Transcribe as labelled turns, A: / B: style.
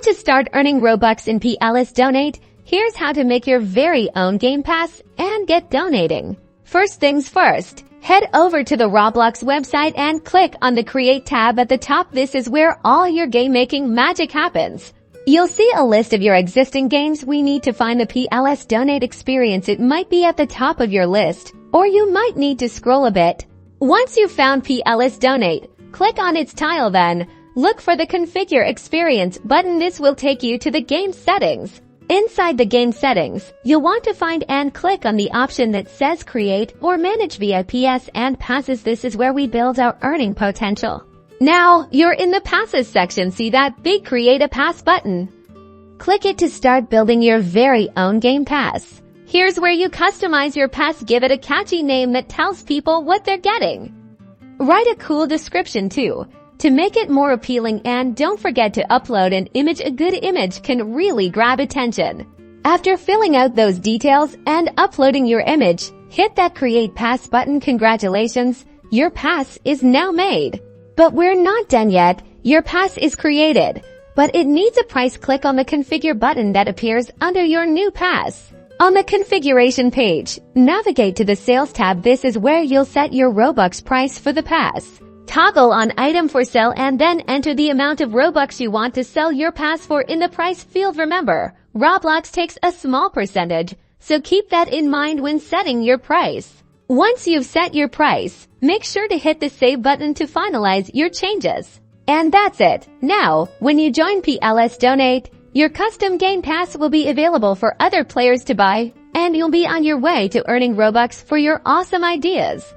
A: Want to start earning Robux in PLS Donate? Here's how to make your very own Game Pass and get donating. First things first, head over to the Roblox website and click on the Create tab at the top. This is where all your game-making magic happens. You'll see a list of your existing games. We need to find the PLS Donate experience. It might be at the top of your list, or you might need to scroll a bit. Once you've found PLS Donate, click on its tile, then look for the Configure Experience button. This will take you to the game settings. Inside the game settings, you'll want to find and click on the option that says Create or Manage VIPs and Passes. This is where we build our earning potential. Now, you're in the Passes section. See that big Create a Pass button? Click it to start building your very own Game Pass. Here's where you customize your pass. Give it a catchy name that tells people what they're getting. Write a cool description too, to make it more appealing, and don't forget to upload an image. A good image can really grab attention. After filling out those details and uploading your image, hit that Create Pass button. Congratulations, your pass is now made. But we're not done yet. Your pass is created, but it needs a price. Click on the Configure button that appears under your new pass. On the configuration page, navigate to the Sales tab. This is where you'll set your Robux price for the pass. Toggle on Item for Sale and then enter the amount of Robux you want to sell your pass for in the price field. Remember, Roblox takes a small percentage, so keep that in mind when setting your price. Once you've set your price, make sure to hit the Save button to finalize your changes. And that's it. Now, when you join PLS Donate, your custom Game Pass will be available for other players to buy, and you'll be on your way to earning Robux for your awesome ideas.